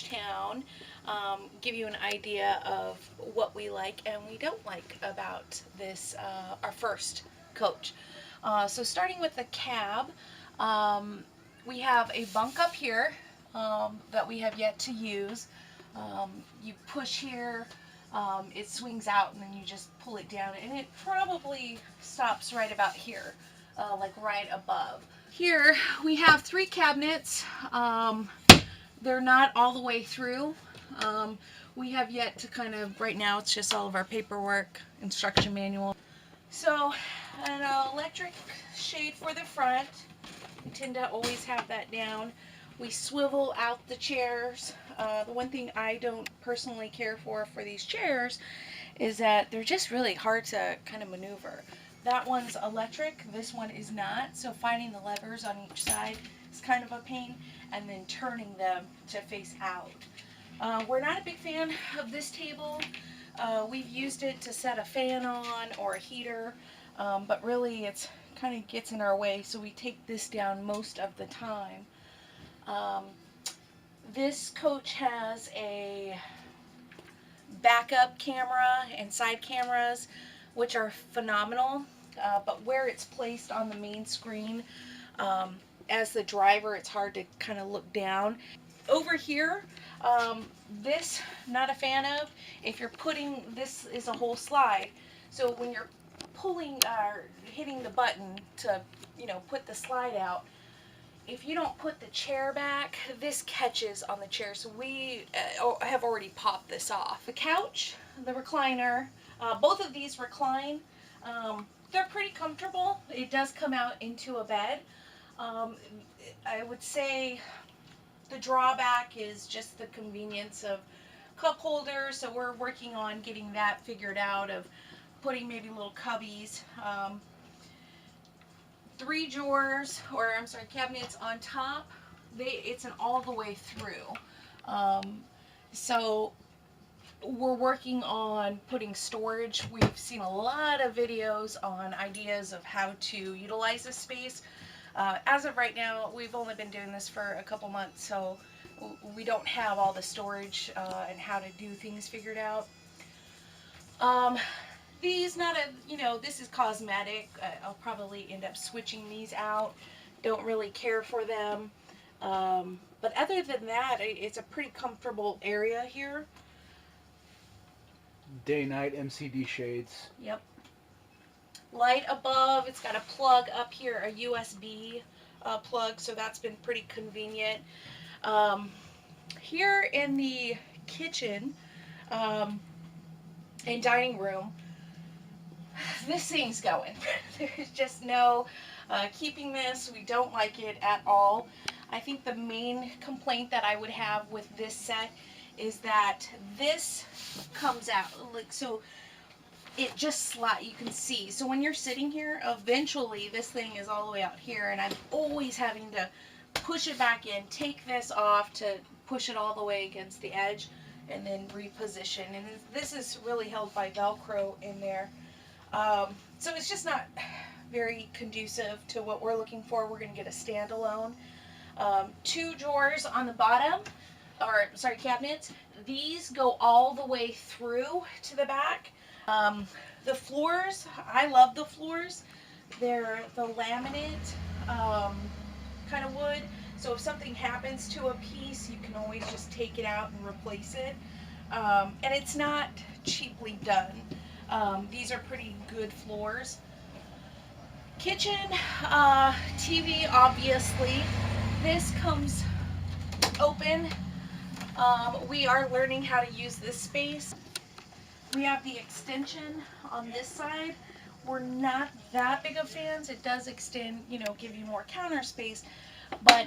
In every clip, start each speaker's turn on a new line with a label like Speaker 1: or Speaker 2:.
Speaker 1: Georgetown, give you an idea of what we like and we don't like about this, our first coach. So starting with the cab, we have a bunk up here that we have yet to use. You push here, it swings out, and then you just pull it down, and it probably stops right about here, like right above. Here we have 3 cabinets. They're not all the way through. We have yet to kind of, right now it's just all of our paperwork, instruction manual. So an electric shade for the front. We tend to always have that down. We swivel out the chairs. The one thing I don't personally care for these chairs is that they're just really hard to kind of maneuver. That one's electric, this one is not, so finding the levers on each side is kind of a pain, and then turning them to face out. We're not a big fan of this table. We've used it to set a fan on or a heater, but really it's kind of gets in our way, so we take this down most of the time. This coach has a backup camera and side cameras, which are phenomenal, but where it's placed on the main screen, as the driver, it's hard to kind of look down. Over here, this, not a fan of. If you're putting, this is a whole slide, so when you're pulling or hitting the button to, put the slide out, if you don't put the chair back, this catches on the chair, so we have already popped this off. The couch, the recliner, both of these recline. They're pretty comfortable. It does come out into a bed. I would say the drawback is just the convenience of cup holders, so we're working on getting that figured out, of putting maybe little cubbies. 3 drawers, or I'm sorry, cabinets on top. It's an all the way through. So we're working on putting storage. We've seen a lot of videos on ideas of how to utilize this space. As of right now, we've only been doing this for a couple months, so we don't have all the storage and how to do things figured out. These, this is cosmetic. I'll probably end up switching these out. Don't really care for them. But other than that, it's a pretty comfortable area here.
Speaker 2: Day-night MCD shades.
Speaker 1: Yep. Light above. It's got a plug up here, a USB plug, so that's been pretty convenient. Here in the kitchen and dining room, this thing's going. There's just no keeping this. We don't like it at all. I think the main complaint that I would have with this set is that this comes out, like, so it just slides. You can see. So when you're sitting here, eventually this thing is all the way out here, and I'm always having to push it back in, take this off to push it all the way against the edge, and then reposition. And this is really held by Velcro in there. So it's just not very conducive to what we're looking for. We're going to get a standalone. 2 drawers on the bottom, or sorry, cabinets. These go all the way through to the back. The floors, I love the floors. They're the laminate kind of wood. So if something happens to a piece, you can always just take it out and replace it. And it's not cheaply done. These are pretty good floors. Kitchen, TV, obviously. This comes open. We are learning how to use this space. We have the extension on this side. We're not that big of fans. It does extend, give you more counter space, but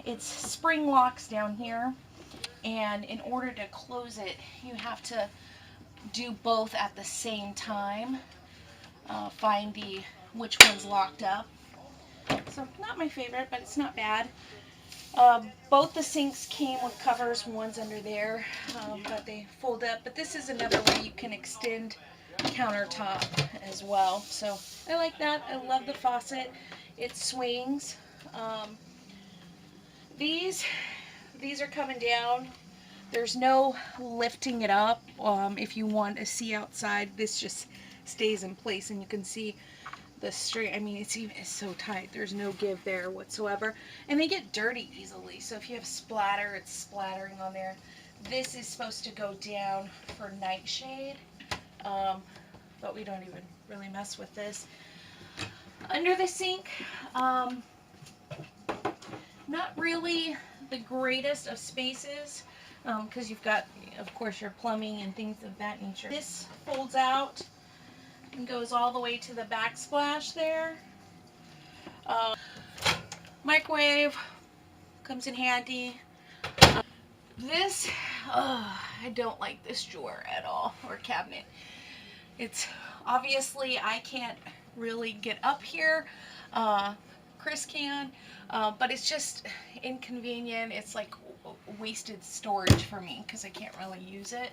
Speaker 1: it's spring locks down here, and in order to close it, you have to do both at the same time. Find which one's locked up. So not my favorite, but it's not bad. Both the sinks came with covers. One's under there, but they fold up. But this is another way you can extend countertop as well. So I like that. I love the faucet. It swings. These are coming down. There's no lifting it up. If you want to see outside, this just stays in place, and you can see the string. I mean, it's so tight. There's no give there whatsoever, and they get dirty easily. So if you have splatter, it's splattering on there. This is supposed to go down for nightshade, but we don't even really mess with this. Under the sink, not really the greatest of spaces, because you've got, of course, your plumbing and things of that nature. This folds out and goes all the way to the backsplash there. Microwave comes in handy. This, I don't like this drawer at all, or cabinet. It's obviously, I can't really get up here. Chris can, but it's just inconvenient. It's like wasted storage for me because I can't really use it.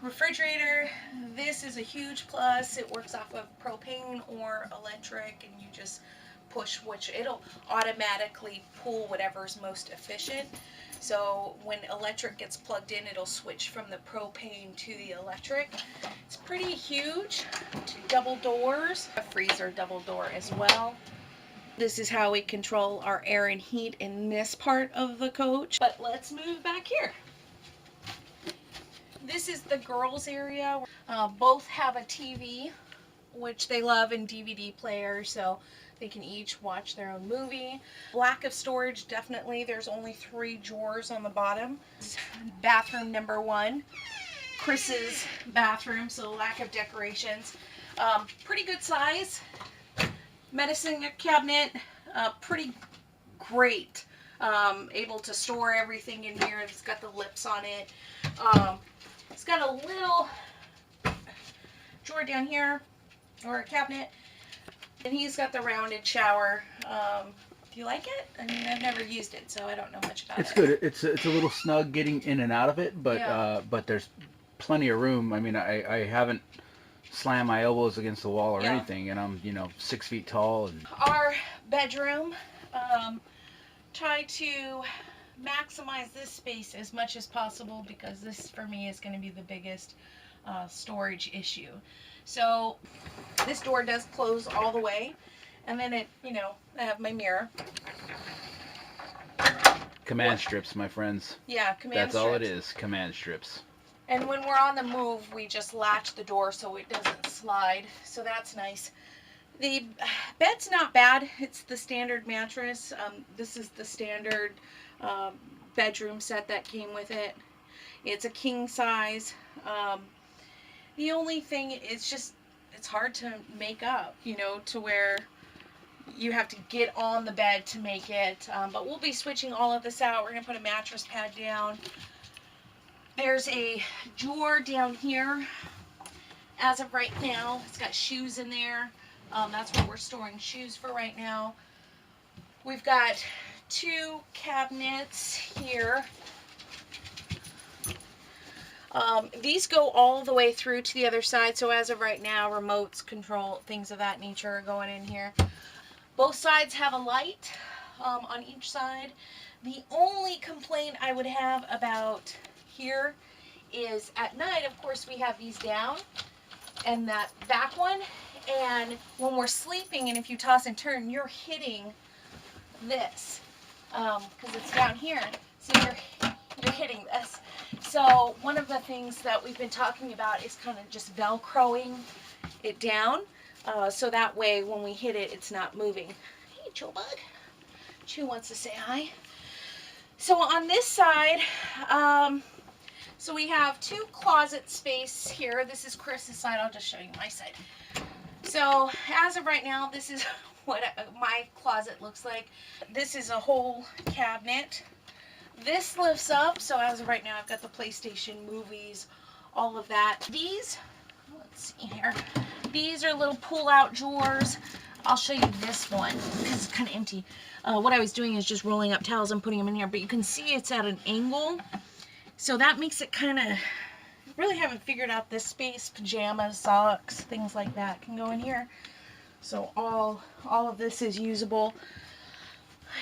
Speaker 1: Refrigerator, this is a huge plus. It works off of propane or electric, and you just push which, it'll automatically pull whatever's most efficient. So when electric gets plugged in, it'll switch from the propane to the electric. It's pretty huge. Two double doors. A freezer double door as well. This is how we control our air and heat in this part of the coach. But let's move back here. This is the girls' area. Both have a TV, which they love, and DVD player, so they can each watch their own movie. Lack of storage, definitely. There's only 3 drawers on the bottom. Bathroom number 1. Chris's bathroom, so lack of decorations. Pretty good size. Medicine cabinet, pretty great. Able to store everything in here. It's got the lips on it. It's got a little drawer down here, or a cabinet, and he's got the rounded shower. Do you like it? I mean, I've never used it, so I don't know much about it.
Speaker 2: It's good. It's a little snug getting in and out of it, but
Speaker 1: Yeah.
Speaker 2: but there's plenty of room. I mean, I haven't slammed my elbows against the wall or
Speaker 1: Yeah.
Speaker 2: anything, and I'm 6 feet tall. And
Speaker 1: Our bedroom, try to maximize this space as much as possible, because this for me is going to be the biggest storage issue. So this door does close all the way, and then it, I have my mirror.
Speaker 2: command strips, my friends.
Speaker 1: Yeah, command
Speaker 2: That's all it
Speaker 1: strips.
Speaker 2: is. Command strips.
Speaker 1: And when we're on the move, we just latch the door so it doesn't slide. So that's nice. The bed's not bad. It's the standard mattress. This is the standard bedroom set that came with it. It's a king size. The only thing is just, it's hard to make up, to where you have to get on the bed to make it. But we'll be switching all of this out. We're going to put a mattress pad down. There's a drawer down here. As of right now, it's got shoes in there. That's where we're storing shoes for right now. We've got 2 cabinets here. These go all the way through to the other side, so as of right now, remotes, control, things of that nature are going in here. Both sides have a light on each side. The only complaint I would have about here is at night, of course, we have these down, and that back one, and when we're sleeping, and if you toss and turn, you're hitting this, because it's down here, so you're hitting this. So one of the things that we've been talking about is kind of just velcroing it down, so that way when we hit it, it's not moving. Hey, Joe Bug. Chew wants to say hi. So on this side, so we have 2 closet space here. This is Chris's side. I'll just show you my side. So as of right now, this is what my closet looks like. This is a whole cabinet. This lifts up, so as of right now, I've got the PlayStation, movies, all of that. These, let's see here, these are little pull-out drawers. I'll show you this one because it's kind of empty. What I was doing is just rolling up towels and putting them in here, but you can see it's at an angle, so that makes it kind of, really haven't figured out this space. Pajamas, socks, things like that can go in here. So all of this is usable.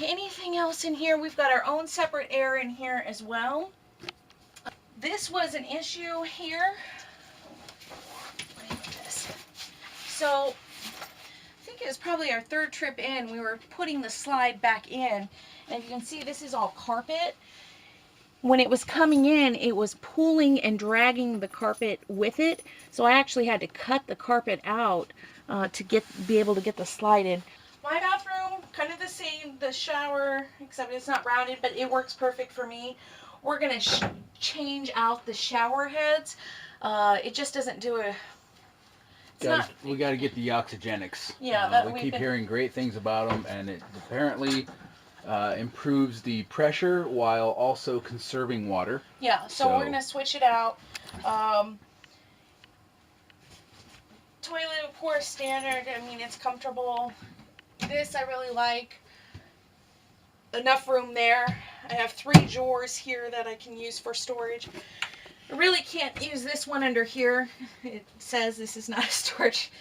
Speaker 1: Anything else in here? We've got our own separate air in here as well. this was an issue here. Let me put this. So I think it was probably our third trip in. We were putting the slide back in, and you can see this is all carpet. When it was coming in, it was pulling and dragging the carpet with it. So I actually had to cut the carpet out to be able to get the slide in. My bathroom, kind of the same, the shower, except it's not rounded, but it works perfect for me. We're going to change out the shower heads. It just doesn't do a...
Speaker 2: We got to get the oxygenics.
Speaker 1: Yeah,
Speaker 2: we keep hearing great things about them, and it apparently improves the pressure while also conserving water.
Speaker 1: Yeah, so we're going to switch it out. Toilet, of course, standard. I mean, it's comfortable. This I really like. Enough room there. I have 3 drawers here that I can use for storage. I really can't use this one under here. It says this is not a storage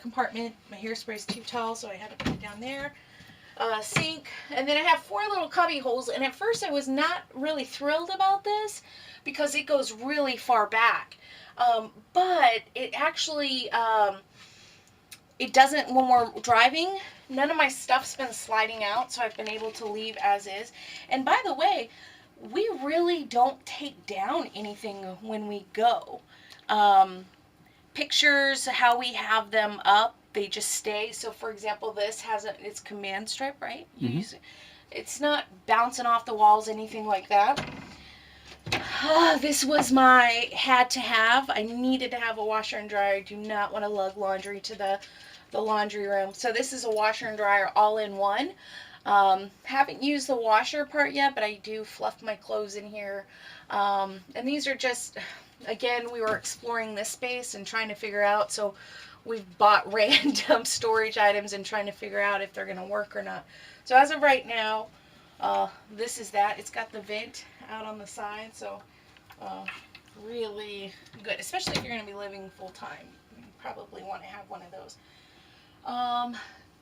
Speaker 1: compartment. My hairspray is too tall, so I had to put it down there. Sink, and then I have 4 little cubby holes, and at first I was not really thrilled about this because it goes really far back. But it actually, it doesn't, when we're driving, none of my stuff's been sliding out, so I've been able to leave as is. And by the way, we really don't take down anything when we go. Pictures, how we have them up, they just stay. So for example, this has it's command strip, right? It's not bouncing off the walls, anything like that. This was my had to have. I needed to have a washer and dryer. I do not want to lug laundry to the laundry room. So this is a washer and dryer all in one. Haven't used the washer part yet, but I do fluff my clothes in here. And these are just, again, we were exploring this space and trying to figure out, so we've bought random storage items and trying to figure out if they're going to work or not. So as of right now, this is that. It's got the vent out on the side, so really good, especially if you're going to be living full time. You probably want to have one of those.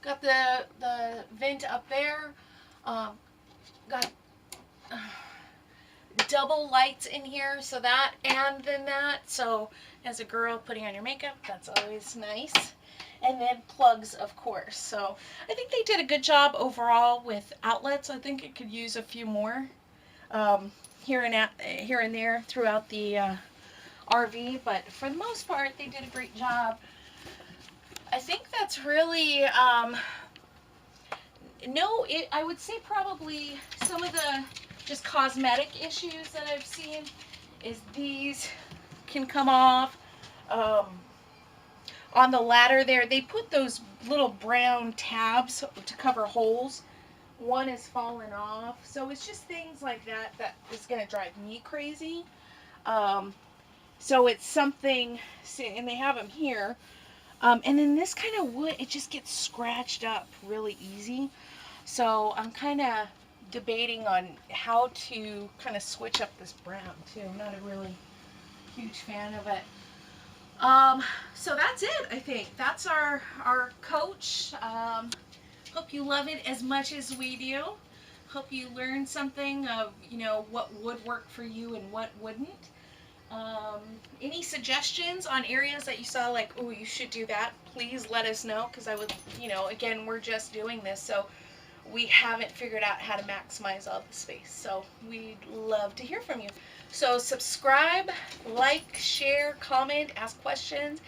Speaker 1: Got the vent up there. Got double lights in here, so that and then that. So as a girl putting on your makeup, that's always nice. And then plugs, of course. So I think they did a good job overall with outlets. I think it could use a few more here and there throughout the RV, but for the most part, they did a great job. I think that's really, I would say probably some of the just cosmetic issues that I've seen is these can come off. On the ladder there, they put those little brown tabs to cover holes. One is fallen off. So it's just things like that that is going to drive me crazy. So it's something, and they have them here. And then this kind of wood, it just gets scratched up really easy. So I'm kind of debating on how to kind of switch up this brown too. I'm not a really huge fan of it. So that's it, I think. That's our coach. Hope you love it as much as we do. Hope you learned something of, what would work for you and what wouldn't. Any suggestions on areas that you saw like, oh, you should do that, please let us know, because I would, again, we're just doing this, so we haven't figured out how to maximize all the space. So we'd love to hear from you. So subscribe, like, share, comment, ask questions.